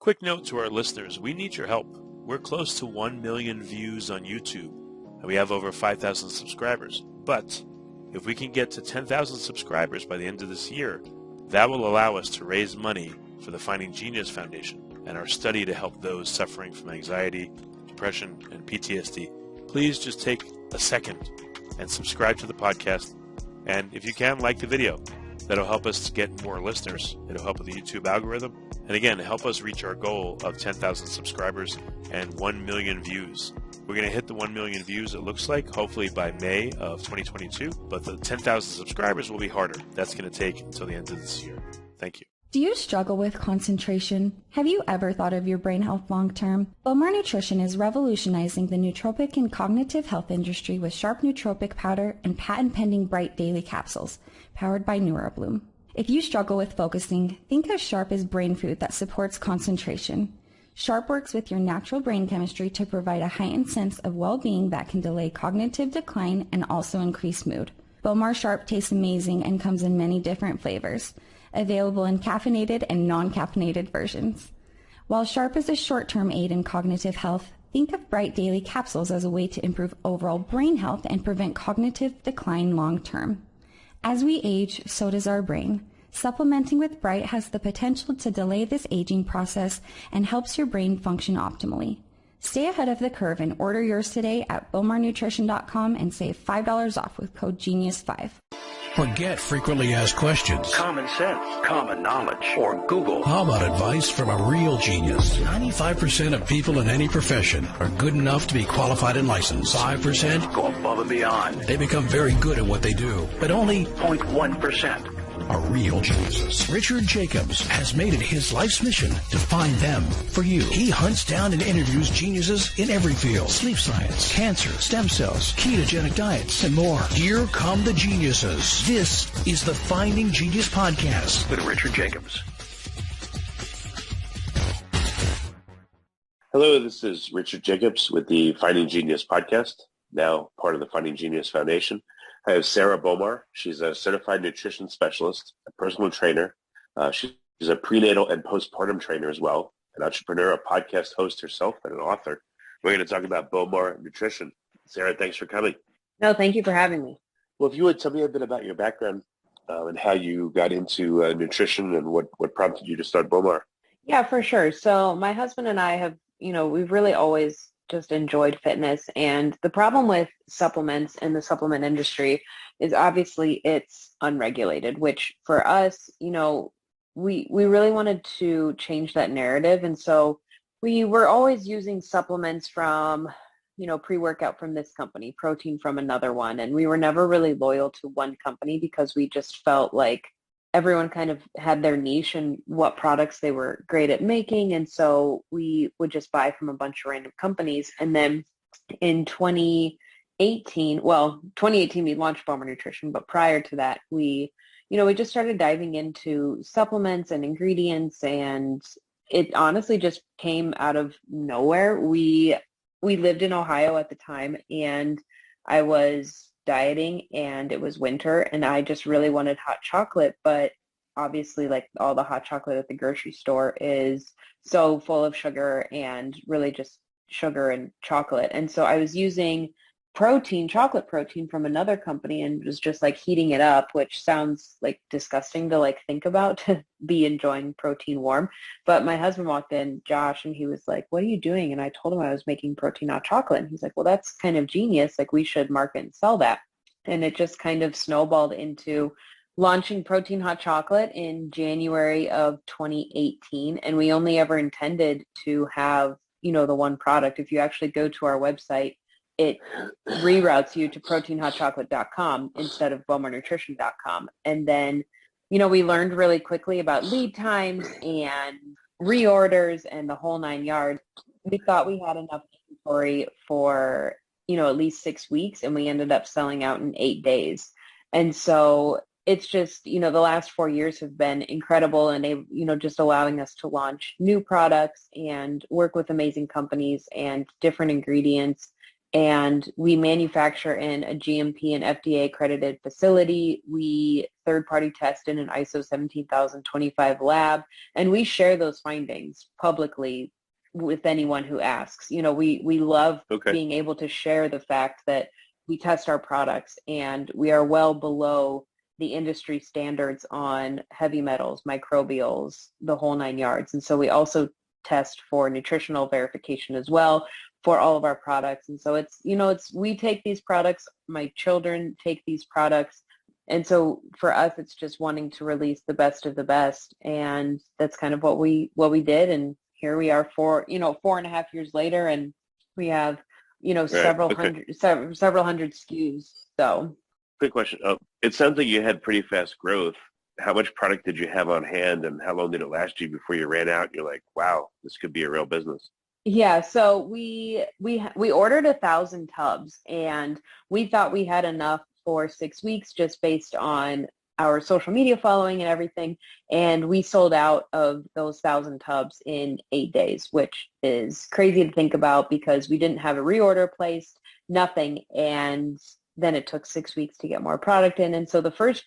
Quick note to our listeners, we need your help. We're close to 1 million views on YouTube, and we have over 5,000 subscribers. But if we can get to 10,000 subscribers by the end of this year, that will allow us to raise money for the Finding Genius Foundation and our study to help those suffering from anxiety, depression, and PTSD. Please just take a second and subscribe to the podcast. And if you can, like the video. That'll help us get more listeners. It'll help with the YouTube algorithm. And again, help us reach our goal of 10,000 subscribers and 1 million views. We're going to hit the 1 million views, it looks like, hopefully by May of 2022. But the 10,000 subscribers will be harder. That's going to take until the end of this year. Thank you. Do you struggle with concentration? Have you ever thought of your brain health long term? Beauvoir Nutrition is revolutionizing the nootropic and cognitive health industry with Sharp Nootropic Powder and patent-pending Bright Daily Capsules, powered by NeuroBloom. If you struggle with focusing, think of Sharp as brain food that supports concentration. Sharp works with your natural brain chemistry to provide a heightened sense of well-being that can delay cognitive decline and also increase mood. Beauvoir Sharp tastes amazing and comes in many different flavors, available in caffeinated and non-caffeinated versions. While Sharp is a short-term aid in cognitive health, think of Bright Daily Capsules as a way to improve overall brain health and prevent cognitive decline long-term. As we age, so does our brain. Supplementing with Bright has the potential to delay this aging process and helps your brain function optimally. Stay ahead of the curve and order yours today at BowmarNutrition.com and save $5 off with code GENIUS5. Forget frequently asked questions, common sense, common knowledge, or Google. How about advice from a real genius? 95% of people in any profession are good enough to be qualified and licensed. 5% go above and beyond. They become very good at what they do, but only 0.1% are real geniuses. Richard Jacobs has made it his life's mission to find them for you. He hunts down and interviews geniuses in every field: sleep science, cancer, stem cells, ketogenic diets, and more. Here come the geniuses. This is the Finding Genius Podcast with Richard Jacobs. Hello, this is Richard Jacobs with the Finding Genius Podcast, now part of the Finding Genius Foundation. I have Sarah Bowmar. She's a certified nutrition specialist, a personal trainer. She's a prenatal and postpartum trainer as well, an entrepreneur, a podcast host herself, and an author. We're going to talk about Beauvoir Nutrition. Sarah, thanks for coming. No, thank you for having me. Well, if you would tell me a bit about your background and how you got into nutrition and what prompted you to start Beauvoir. Yeah, for sure. So my husband and I have, we've really always just enjoyed fitness. And the problem with supplements in the supplement industry is obviously it's unregulated, which for us, we really wanted to change that narrative. And so we were always using supplements from, pre-workout from this company, protein from another one. And we were never really loyal to one company because we just felt like everyone kind of had their niche and what products they were great at making. And so we would just buy from a bunch of random companies. And then in 2018, we launched Beauvoir Nutrition, but prior to that, we just started diving into supplements and ingredients, and it honestly just came out of nowhere. We lived in Ohio at the time, and I was dieting, and it was winter, and I just really wanted hot chocolate, but obviously like all the hot chocolate at the grocery store is so full of sugar and really just sugar and chocolate. And so I was using chocolate protein from another company, and was just like heating it up, which sounds like disgusting to like think about, to be enjoying protein warm. But my husband walked in, Josh, and he was like, "What are you doing?" And I told him I was making protein hot chocolate. And he's like, "Well, that's kind of genius. Like, we should market and sell that." And it just kind of snowballed into launching protein hot chocolate in January of 2018. And we only ever intended to have, the one product. If you actually go to our website, it reroutes you to proteinhotchocolate.com instead of beaumournutrition.com. And then, we learned really quickly about lead times and reorders and the whole 9 yards. We thought we had enough inventory for, at least 6 weeks, and we ended up selling out in 8 days. And so it's just, the last 4 years have been incredible, and they, just allowing us to launch new products and work with amazing companies and different ingredients. and we manufacture in a GMP and FDA accredited facility. We third-party test in an ISO 17025 lab, and we share those findings publicly with anyone who asks. We love being able to share the fact that we test our products and we are well below the industry standards on heavy metals, microbials, the whole 9 yards. And so we also test for nutritional verification as well for all of our products. And so we take these products, my children take these products. And so for us, it's just wanting to release the best of the best. And that's kind of what we did. And here we are 4.5 years later, and we have, several hundred SKUs. So quick question. It sounds like you had pretty fast growth. How much product did you have on hand, and how long did it last you before you ran out? You're like, wow, this could be a real business. Yeah, so we ordered 1,000 tubs, and we thought we had enough for 6 weeks just based on our social media following and everything. And we sold out of those 1,000 tubs in 8 days, which is crazy to think about because we didn't have a reorder placed, nothing. And then it took 6 weeks to get more product in. And so the first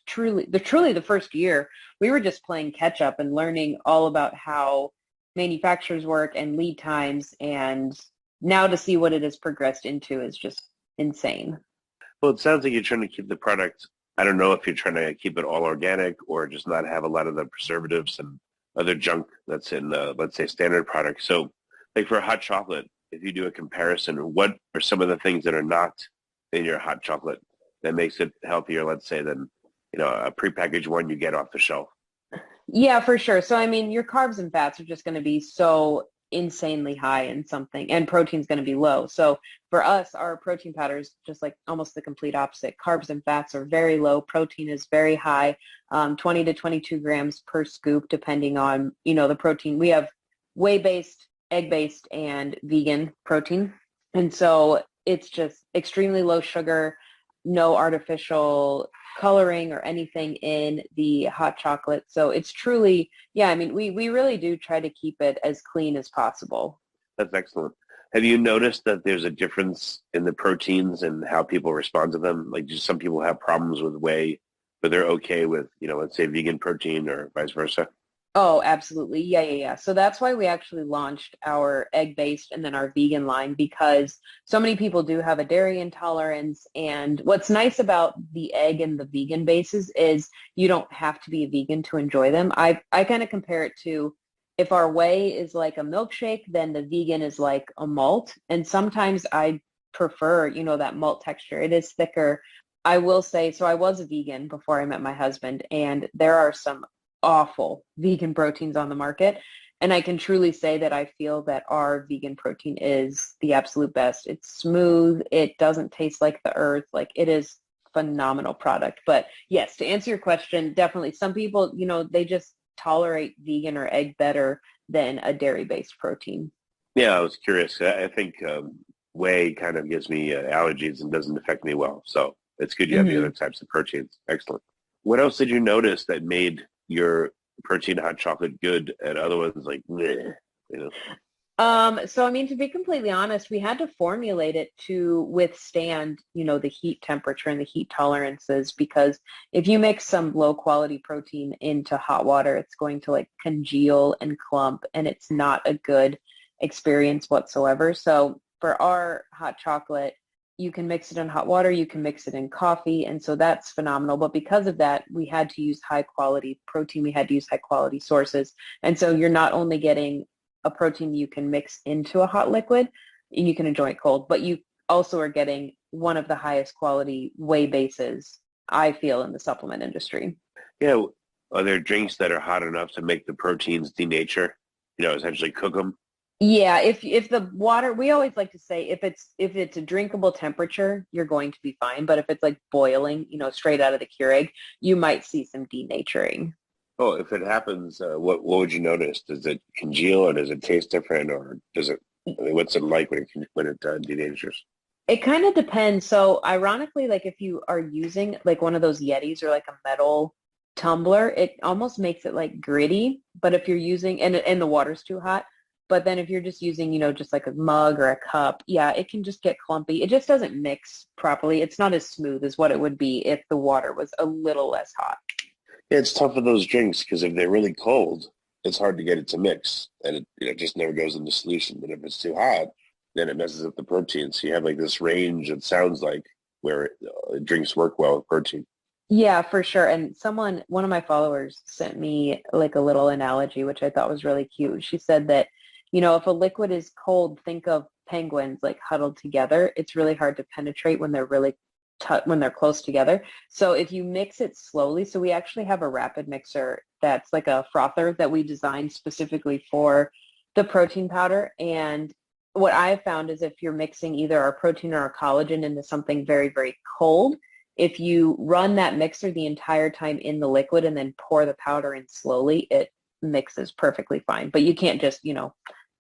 year, we were just playing catch up and learning all about how manufacturers work and lead times. And now to see what it has progressed into is just insane. Well, it sounds like you're trying to keep the product. I don't know if you're trying to keep it all organic or just not have a lot of the preservatives and other junk that's in, let's say, standard products. So like for hot chocolate, if you do a comparison, what are some of the things that are not in your hot chocolate that makes it healthier, let's say, than a prepackaged one you get off the shelf? Yeah, for sure. So, I mean, your carbs and fats are just going to be so insanely high in something, and protein's going to be low. So for us, our protein powder is just like almost the complete opposite. Carbs and fats are very low. Protein is very high, 20 to 22 grams per scoop, depending on, the protein. We have whey-based, egg-based, and vegan protein. And so it's just extremely low sugar, no artificial coloring or anything in the hot chocolate. So it's truly, we really do try to keep it as clean as possible. That's excellent. Have you noticed that there's a difference in the proteins and how people respond to them? Like, do some people have problems with whey, but they're okay with, let's say vegan protein or vice versa? Oh, absolutely. Yeah. So that's why we actually launched our egg-based and then our vegan line, because so many people do have a dairy intolerance. And what's nice about the egg and the vegan bases is you don't have to be a vegan to enjoy them. I kind of compare it to, if our whey is like a milkshake, then the vegan is like a malt. And sometimes I prefer, that malt texture. It is thicker. I will say, so I was a vegan before I met my husband, and there are some awful vegan proteins on the market. And I can truly say that I feel that our vegan protein is the absolute best. It's smooth. It doesn't taste like the earth. Like, it is phenomenal product. But yes, to answer your question, definitely some people, they just tolerate vegan or egg better than a dairy-based protein. Yeah, I was curious. I think whey kind of gives me allergies and doesn't affect me well. So it's good you have the other types of proteins. Excellent. What else did you notice that made your protein hot chocolate good and other ones like bleh, So I mean, to be completely honest, we had to formulate it to withstand, the heat temperature and the heat tolerances, because if you mix some low quality protein into hot water, it's going to like congeal and clump, and it's not a good experience whatsoever. So for our hot chocolate, you can mix it in hot water, you can mix it in coffee, and so that's phenomenal. But because of that, we had to use high quality protein, we had to use high quality sources. And so you're not only getting a protein you can mix into a hot liquid and you can enjoy it cold, but you also are getting one of the highest quality whey bases, I feel, in the supplement industry. Yeah, are there drinks that are hot enough to make the proteins denature, essentially cook them? Yeah, if the water, we always like to say if it's a drinkable temperature, you're going to be fine. But if it's like boiling, straight out of the Keurig, you might see some denaturing. Oh, if it happens, what would you notice? Does it congeal, or does it taste different, or does it? What's it like when it denatures? It kind of depends. So ironically, like if you are using like one of those Yetis or like a metal tumbler, it almost makes it like gritty. But if you're using and the water's too hot. But then if you're just using, just like a mug or a cup, yeah, it can just get clumpy. It just doesn't mix properly. It's not as smooth as what it would be if the water was a little less hot. Yeah, it's tough with those drinks because if they're really cold, it's hard to get it to mix, and it just never goes into solution. But if it's too hot, then it messes up the protein. So you have like this range, it sounds like, where drinks work well with protein. Yeah, for sure. And one of my followers sent me like a little analogy, which I thought was really cute. She said that, if a liquid is cold, think of penguins like huddled together. It's really hard to penetrate when they're when they're close together. So if you mix it slowly, so we actually have a rapid mixer that's like a frother that we designed specifically for the protein powder. And what I've found is if you're mixing either our protein or our collagen into something very, very cold, if you run that mixer the entire time in the liquid and then pour the powder in slowly, it mixes perfectly fine. But you can't just,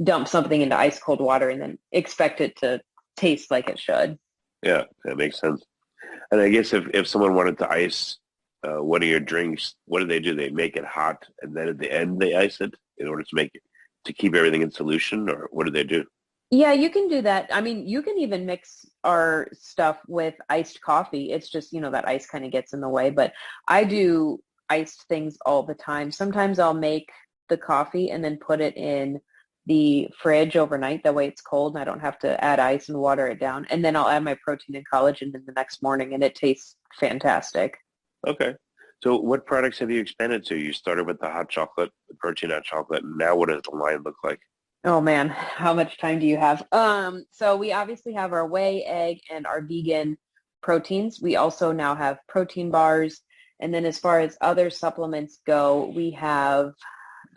dump something into ice cold water and then expect it to taste like it should. Yeah, that makes sense. And I guess if someone wanted to ice one of your drinks, what do? They make it hot and then at the end they ice it in order to keep everything in solution, or what do they do? Yeah, you can do that. I mean, you can even mix our stuff with iced coffee. It's just, that ice kind of gets in the way, but I do iced things all the time. Sometimes I'll make the coffee and then put it in the fridge overnight. That way it's cold and I don't have to add ice and water it down. And then I'll add my protein and collagen in the next morning and it tastes fantastic. Okay. So what products have you expanded to? You started with the hot chocolate, the protein hot chocolate, and now what does the line look like? Oh man, how much time do you have? So we obviously have our whey, egg, and our vegan proteins. We also now have protein bars. And then as far as other supplements go, we have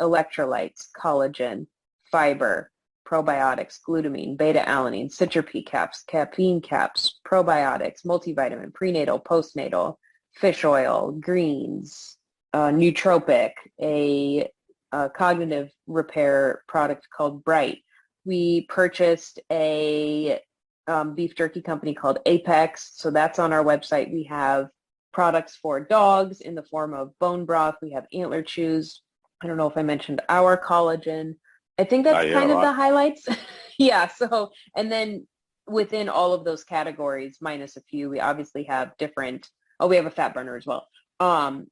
electrolytes, collagen, fiber, probiotics, glutamine, beta-alanine, citropy caps, caffeine caps, probiotics, multivitamin, prenatal, postnatal, fish oil, greens, nootropic, a cognitive repair product called Bright. We purchased a beef jerky company called Apex, so that's on our website. We have products for dogs in the form of bone broth. We have antler chews. I don't know if I mentioned our collagen. I think that's kind of the highlights. Yeah, so, and then within all of those categories, minus a few, we obviously have we have a fat burner as well.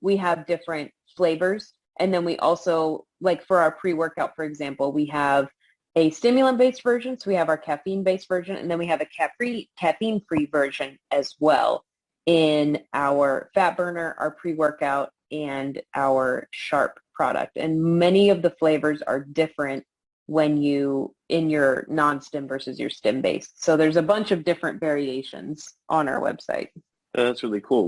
We have different flavors. And then we also, like for our pre-workout, for example, we have a stimulant-based version. So we have our caffeine-based version, and then we have a caffeine-free version as well in our fat burner, our pre-workout, and our Sharp product. And many of the flavors are different when in your non-stim versus your stim-based. So there's a bunch of different variations on our website. That's really cool.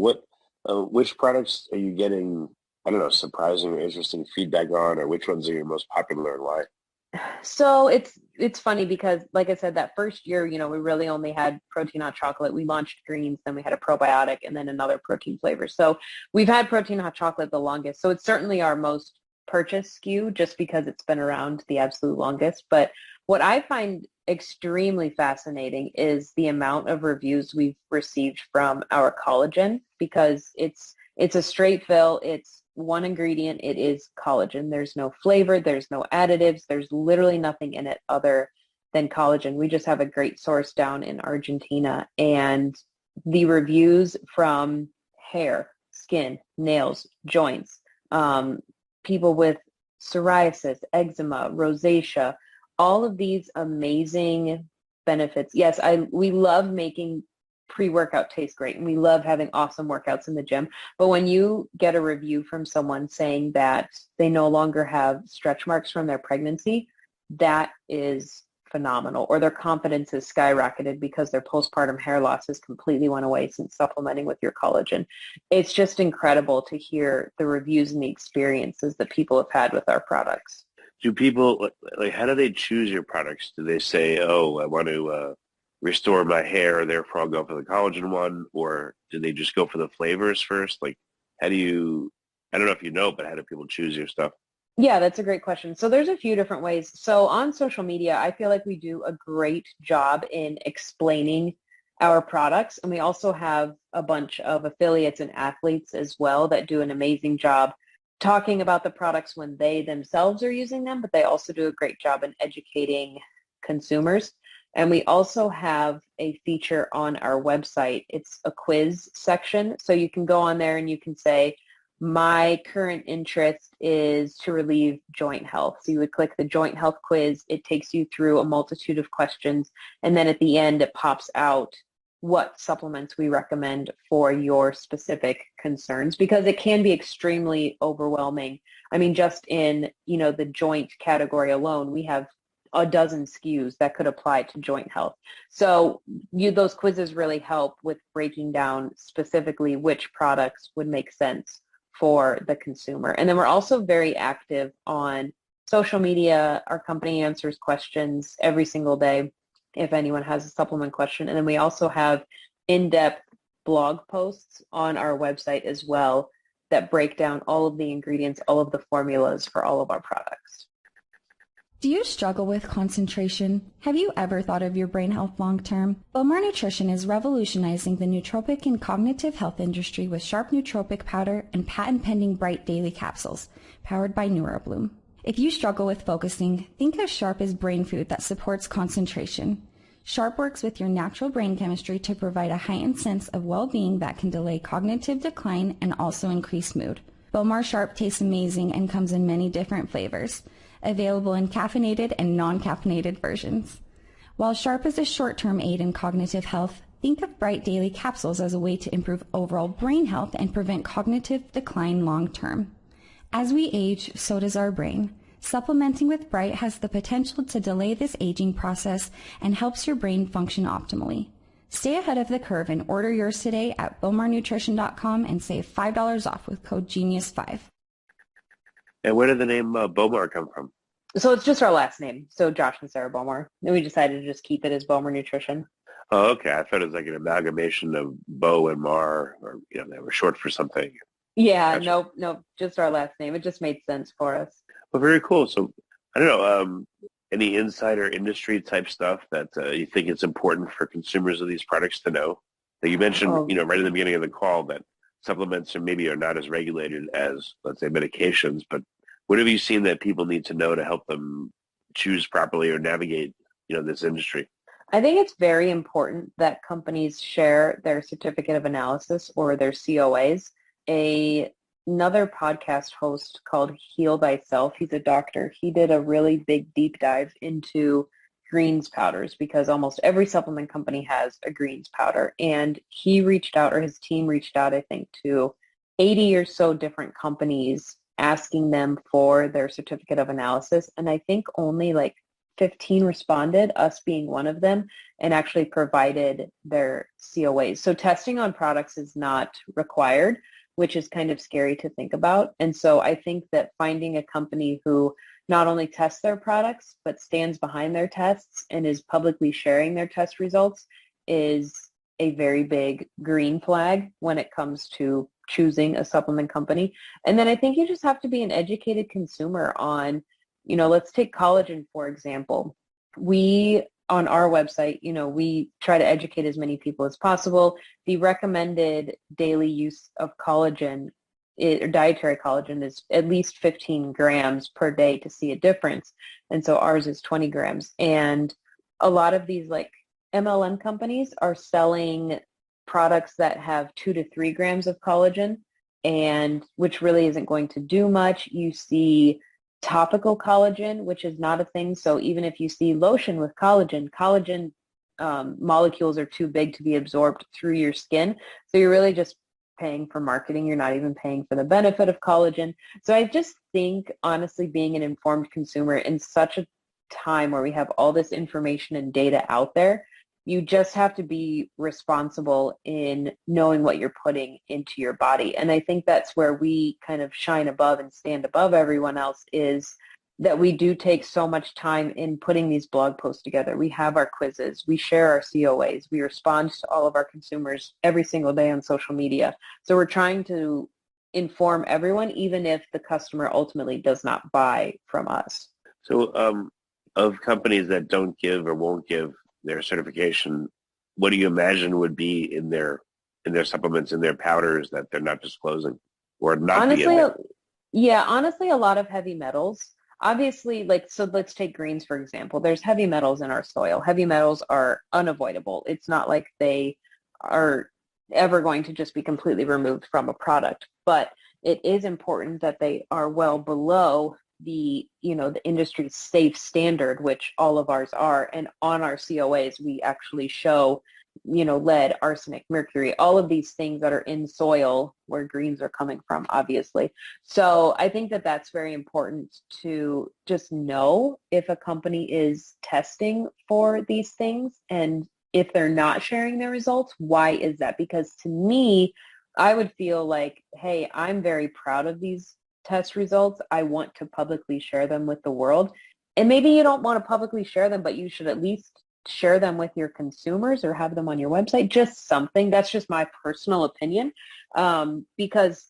Which products are you getting, I don't know, surprising or interesting feedback on, or which ones are your most popular and why? So it's funny because, like I said, that first year, we really only had protein hot chocolate. We launched greens, then we had a probiotic, and then another protein flavor. So we've had protein hot chocolate the longest. So it's certainly our most purchased SKU just because it's been around the absolute longest. But what I find extremely fascinating is the amount of reviews we've received from our collagen, because it's a straight fill. It's one ingredient. It is collagen. There's no flavor. There's no additives. There's literally nothing in it other than collagen. We just have a great source down in Argentina, and the reviews from hair, skin, nails, joints, people with psoriasis, eczema, rosacea, all of these amazing benefits. Yes, we love making pre-workout taste great, and we love having awesome workouts in the gym. But when you get a review from someone saying that they no longer have stretch marks from their pregnancy, that is phenomenal. Or their confidence is skyrocketed because their postpartum hair loss has completely went away since supplementing with your collagen. It's just incredible to hear the reviews and the experiences that people have had with our products. Do people, how do they choose your products? Do they say, oh, I want to restore my hair, therefore I'll go for the collagen one? Or do they just go for the flavors first? Like, I don't know if you know, but how do people choose your stuff? Yeah, that's a great question. So there's a few different ways. So on social media, I feel like we do a great job in explaining our products. And we also have a bunch of affiliates and athletes as well that do an amazing job talking about the products when they themselves are using them, but they also do a great job in educating consumers. And we also have a feature on our website. It's a quiz section. So you can go on there and you can say, my current interest is to relieve joint health. So you would click the joint health quiz. It takes you through a multitude of questions. And then at the end, it pops out what supplements we recommend for your specific concerns, because it can be extremely overwhelming. I mean, just in, the joint category alone, we have a dozen SKUs that could apply to joint health. So those quizzes really help with breaking down specifically which products would make sense for the consumer. And then we're also very active on social media. Our company answers questions every single day if anyone has a supplement question. And then we also have in-depth blog posts on our website as well that break down all of the ingredients, all of the formulas for all of our products. Do you struggle with concentration? Have you ever thought of your brain health long term? Beauvoir Nutrition is revolutionizing the nootropic and cognitive health industry with Sharp nootropic powder and patent-pending Bright daily capsules, powered by NeuroBloom. If you struggle with focusing, think of Sharp as brain food that supports concentration. Sharp works with your natural brain chemistry to provide a heightened sense of well-being that can delay cognitive decline and also increase mood. Beauvoir Sharp tastes amazing and comes in many different flavors, available in caffeinated and non-caffeinated versions. While Sharp is a short-term aid in cognitive health, think of Bright Daily Capsules as a way to improve overall brain health and prevent cognitive decline long-term. As we age, so does our brain. Supplementing with Bright has the potential to delay this aging process and helps your brain function optimally. Stay ahead of the curve and order yours today at BeaumarNutrition.com and save $5 off with code GENIUS5. And where did the name Bowmar come from? So it's just our last name. So Josh and Sarah Bowmar. And we decided to just keep it as Beauvoir Nutrition. Oh, okay. I thought it was like an amalgamation of Bow and Mar, or they were short for something. Yeah, Gotcha. no, just our last name. It just made sense for us. Well, very cool. So I don't know, any insider industry type stuff that you think it's important for consumers of these products to know? That you mentioned, right in the beginning of the call that supplements are not as regulated as, let's say, medications, but what have you seen that people need to know to help them choose properly or navigate, this industry? I think it's very important that companies share their certificate of analysis or their COAs. Another podcast host called Heal Thyself, he's a doctor. He did a really big deep dive into greens powders because almost every supplement company has a greens powder. And he reached out, or his team reached out, I think, to 80 or so different companies asking them for their certificate of analysis. And I think only like 15 responded, us being one of them, and actually provided their COAs. So testing on products is not required, which is kind of scary to think about. And so I think that finding a company who not only tests their products, but stands behind their tests and is publicly sharing their test results is a very big green flag when it comes to choosing a supplement company. And then I think you just have to be an educated consumer on, let's take collagen, for example. On our website, we try to educate as many people as possible. The recommended daily use of collagen, or dietary collagen, is at least 15 grams per day to see a difference. And so ours is 20 grams. And a lot of these like MLM companies are selling products that have 2 to 3 grams of collagen, and which really isn't going to do much. You see topical collagen, which is not a thing. So even if you see lotion with collagen molecules are too big to be absorbed through your skin. So you're really just paying for marketing. You're not even paying for the benefit of collagen. So I just think, honestly, being an informed consumer in such a time where we have all this information and data out there, you just have to be responsible in knowing what you're putting into your body. And I think that's where we kind of shine above and stand above everyone else, is that we do take so much time in putting these blog posts together. We have our quizzes. We share our COAs. We respond to all of our consumers every single day on social media. So we're trying to inform everyone, even if the customer ultimately does not buy from us. So of companies that don't give or won't give their certification, what do you imagine would be in their supplements, in their powders that they're not disclosing or not? Honestly, Yeah, honestly, a lot of heavy metals. Obviously, like, so let's take greens, for example. There's heavy metals in our soil. Heavy metals are unavoidable. It's not like they are ever going to just be completely removed from a product, but it is important that they are well below the industry's safe standard, which all of ours are. And on our COAs, we actually show lead, arsenic, mercury, all of these things that are in soil where greens are coming from, obviously. So I think that that's very important to just know if a company is testing for these things, and if they're not sharing their results, why is that? Because to me, I would feel like, hey, I'm very proud of these test results. I want to publicly share them with the world. And maybe you don't want to publicly share them, but you should at least share them with your consumers or have them on your website, just something. That's just my personal opinion. Because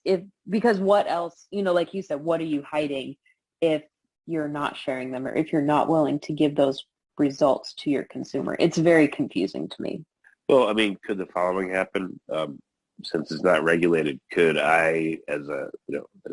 what else, like you said, what are you hiding if you're not sharing them, or if you're not willing to give those results to your consumer? It's very confusing to me. Well, I mean, could the following happen? Since it's not regulated, could I, as a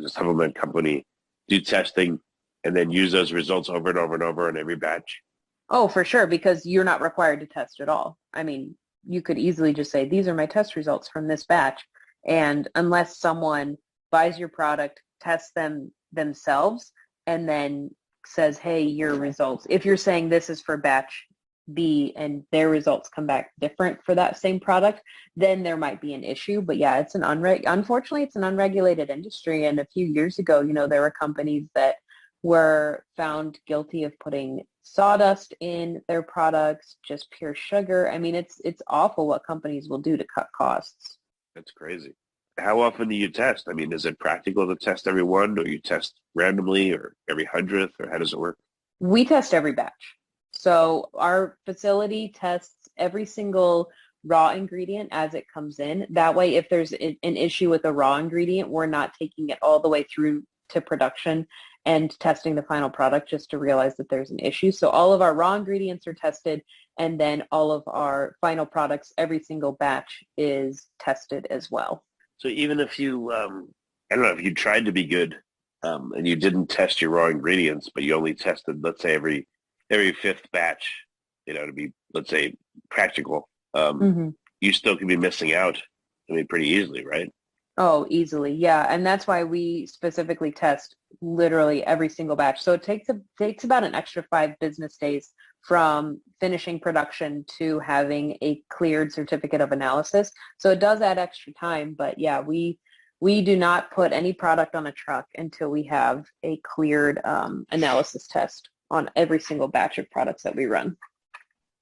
supplement company, do testing and then use those results over and over and over in every batch? Oh, for sure, because you're not required to test at all. I mean, you could easily just say, these are my test results from this batch. And unless someone buys your product, tests them themselves, and then says, hey, your results, if you're saying this is for batch B and their results come back different for that same product, then there might be an issue. But yeah, unfortunately, it's an unregulated industry. And a few years ago, there were companies that were found guilty of putting sawdust in their products, just pure sugar. I mean, it's awful what companies will do to cut costs. That's crazy. How often do you test? I mean, is it practical to test every one, or you test randomly, or every 100th, or how does it work? We test every batch. So our facility tests every single raw ingredient as it comes in. That way, if there's an issue with a raw ingredient, we're not taking it all the way through to production and testing the final product just to realize that there's an issue. So all of our raw ingredients are tested, and then all of our final products, every single batch is tested as well. So even if you, I don't know, if you tried to be good and you didn't test your raw ingredients, but you only tested, let's say, every fifth batch, to be, let's say, practical, you still could be missing out, I mean, pretty easily, right? Oh, easily. Yeah. And that's why we specifically test literally every single batch. So it takes about an extra 5 business days from finishing production to having a cleared certificate of analysis. So it does add extra time. But yeah, we do not put any product on a truck until we have a cleared analysis test on every single batch of products that we run.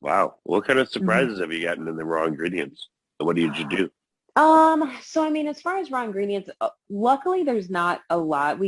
Wow. What kind of surprises have you gotten in the raw ingredients? What did you do? So I mean, as far as raw ingredients, luckily there's not a lot.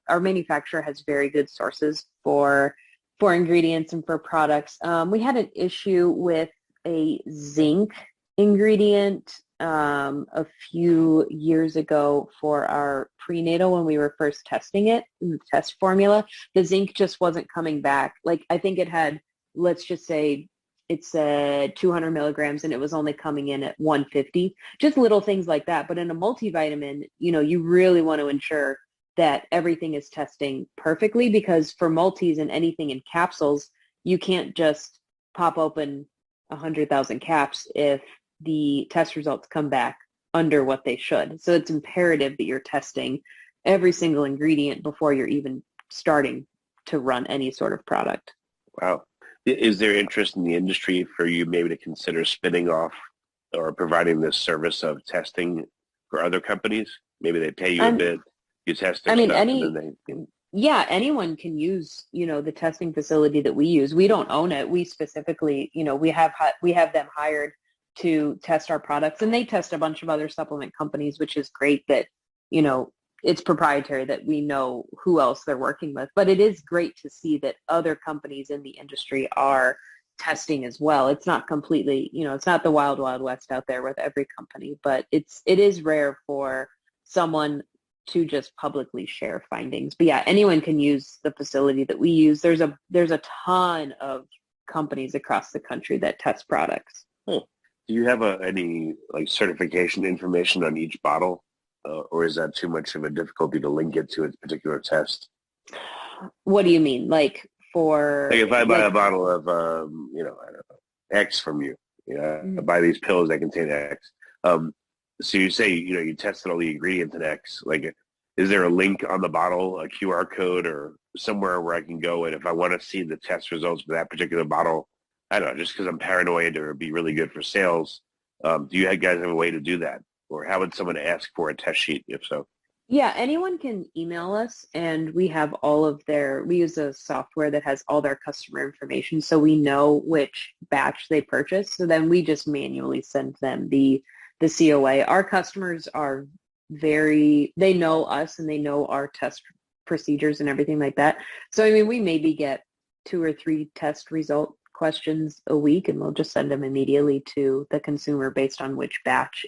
Our manufacturer has very good sources for ingredients and for products. We had an issue with a zinc ingredient a few years ago for our prenatal when we were first testing it in the test formula. The zinc just wasn't coming back. Like, I think it had, let's just say, it's 200 milligrams and it was only coming in at 150, just little things like that. But in a multivitamin, you really want to ensure that everything is testing perfectly, because for multis and anything in capsules, you can't just pop open 100,000 caps if the test results come back under what they should. So it's imperative that you're testing every single ingredient before you're even starting to run any sort of product. Wow. Is there interest in the industry for you maybe to consider spinning off or providing this service of testing for other companies? Maybe they pay you a bit, you test their stuff, and then they... Yeah, anyone can use, the testing facility that we use. We don't own it. We specifically, we have them hired to test our products, and they test a bunch of other supplement companies, which is great that, it's proprietary, that we know who else they're working with. But it is great to see that other companies in the industry are testing as well. It's not completely, it's not the wild, wild west out there with every company, but it is rare for someone to just publicly share findings. But yeah, anyone can use the facility that we use. There's a ton of companies across the country that test products. Do you have any certification information on each bottle? or is that too much of a difficulty to link it to a particular test? What do you mean? Like for Like if I buy a bottle of, I don't know, X from you, I buy these pills that contain X. So you say, you tested all the ingredients in X. Like, is there a link on the bottle, a QR code, or somewhere where I can go? And if I want to see the test results for that particular bottle, I don't know, just because I'm paranoid or it'd be really good for sales. Do you guys have a way to do that? Or how would someone ask for a test sheet, if so? Yeah, anyone can email us, and we have we use a software that has all their customer information, so we know which batch they purchased. So then we just manually send them the COA. Our customers are they know us and they know our test procedures and everything like that. So, I mean, we maybe get 2 or 3 test result questions a week, and we'll just send them immediately to the consumer based on which batch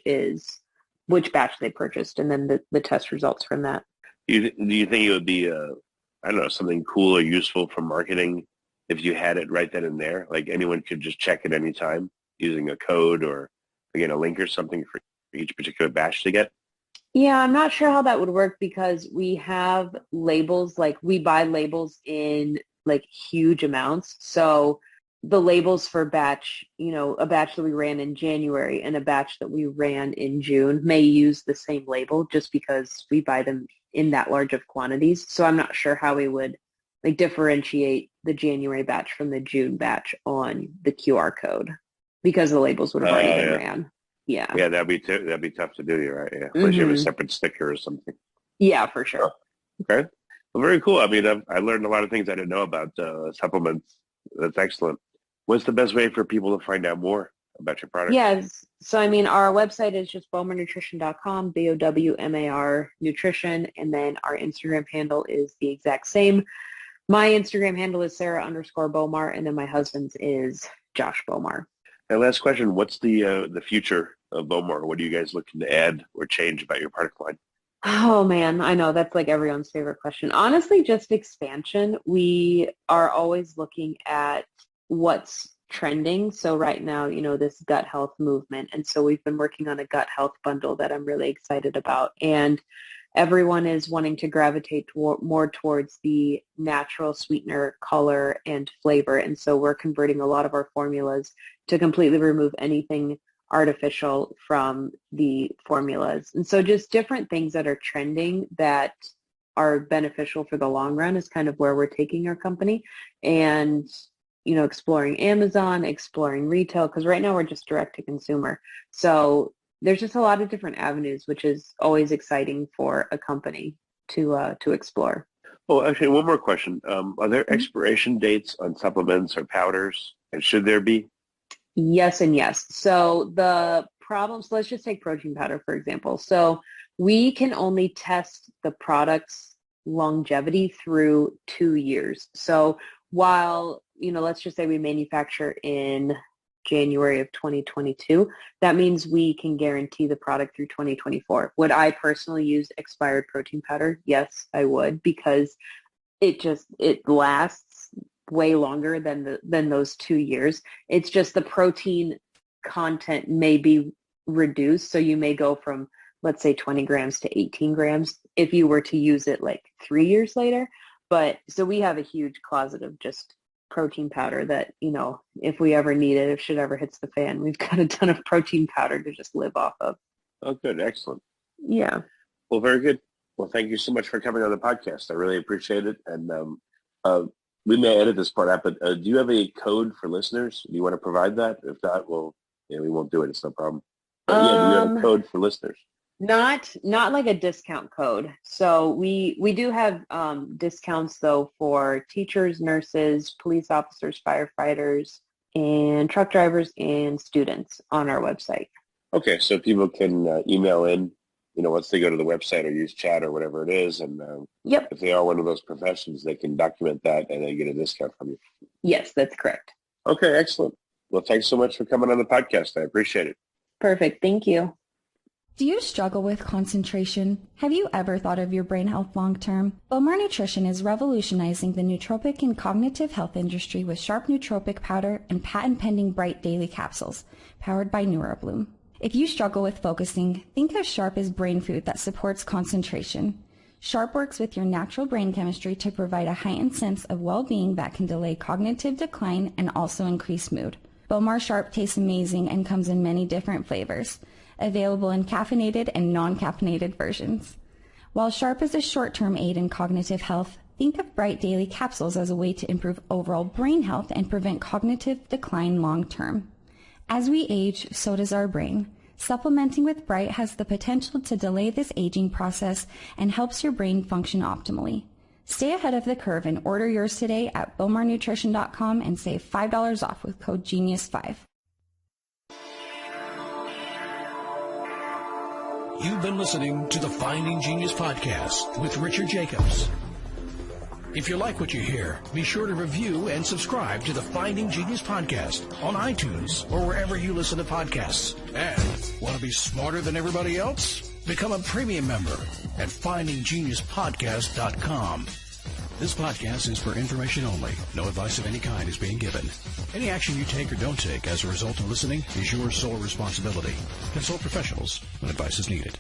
they purchased, and then the test results from that. Do you think it would be, I don't know, something cool or useful for marketing if you had it right then and there? Like anyone could just check it anytime using a code or, again, a link or something for each particular batch to get? Yeah, I'm not sure how that would work because we have labels, like we buy labels in like huge amounts. So the labels for batch, a batch that we ran in January and a batch that we ran in June may use the same label just because we buy them in that large of quantities. So I'm not sure how we would like differentiate the January batch from the June batch on the QR code because the labels would have already been ran. Yeah. Yeah, that'd be tough to do, right? Yeah, unless you have a separate sticker or something. Yeah, for sure. Oh, okay. Well, very cool. I mean, I learned a lot of things I didn't know about supplements. That's excellent. What's the best way for people to find out more about your product? Yes. So, I mean, our website is just bowmarnutrition.com, BOWMAR nutrition. And then our Instagram handle is the exact same. My Instagram handle is Sarah_Bowmar. And then my husband's is Josh Bowmar. And last question, what's the future of Beauvoir? What are you guys looking to add or change about your product line? Oh, man, I know that's like everyone's favorite question. Honestly, just expansion. We are always looking at what's trending. So right now, this gut health movement. And so we've been working on a gut health bundle that I'm really excited about. And everyone is wanting to gravitate more towards the natural sweetener, color, and flavor. And so we're converting a lot of our formulas to completely remove anything artificial from the formulas. And so just different things that are trending that are beneficial for the long run is kind of where we're taking our company. And exploring Amazon, exploring retail, because right now we're just direct to consumer. So there's just a lot of different avenues, which is always exciting for a company to explore. Well, actually, one more question. Are there expiration dates on supplements or powders? And should there be? Yes and yes. So the problems, let's just take protein powder, for example. So we can only test the product's longevity through 2 years. So while, let's just say we manufacture in January of 2022, that means we can guarantee the product through 2024. Would I personally use expired protein powder? Yes, I would, because it lasts way longer than those 2 years. It's just the protein content may be reduced. So you may go from, let's say, 20 grams to 18 grams if you were to use it like 3 years later. But so we have a huge closet of just protein powder that, if we ever need it, if shit ever hits the fan, we've got a ton of protein powder to just live off of. Oh, good. Excellent. Yeah. Well, very good. Well, thank you so much for coming on the podcast. I really appreciate it. And we may edit this part out, but do you have a code for listeners? Do you want to provide that? If not, well, we won't do it. It's no problem. But do you have a code for listeners? Not like a discount code. So we do have discounts though for teachers, nurses, police officers, firefighters, and truck drivers and students on our website. Okay, so people can email in, once they go to the website or use chat or whatever it is, and yep. If they are one of those professions, they can document that and then get a discount from you. Yes, that's correct. Okay, excellent. Well, thanks so much for coming on the podcast. I appreciate it. Perfect. Thank you. Do you struggle with concentration? Have you ever thought of your brain health long-term? Beauvoir Nutrition is revolutionizing the nootropic and cognitive health industry with sharp nootropic powder and patent-pending bright daily capsules, powered by NeuroBloom. If you struggle with focusing, think of Sharp as brain food that supports concentration. Sharp works with your natural brain chemistry to provide a heightened sense of well-being that can delay cognitive decline and also increase mood. Beauvoir Sharp tastes amazing and comes in many different flavors, available in caffeinated and non-caffeinated versions. While Sharp is a short-term aid in cognitive health, think of Bright Daily Capsules as a way to improve overall brain health and prevent cognitive decline long-term. As we age, so does our brain. Supplementing with Bright has the potential to delay this aging process and helps your brain function optimally. Stay ahead of the curve and order yours today at BowmarNutrition.com and save $5 off with code GENIUS5. You've been listening to the Finding Genius podcast with Richard Jacobs. If you like what you hear, be sure to review and subscribe to the Finding Genius podcast on iTunes or wherever you listen to podcasts. And want to be smarter than everybody else? Become a premium member at findinggeniuspodcast.com. This podcast is for information only. No advice of any kind is being given. Any action you take or don't take as a result of listening is your sole responsibility. Consult professionals when advice is needed.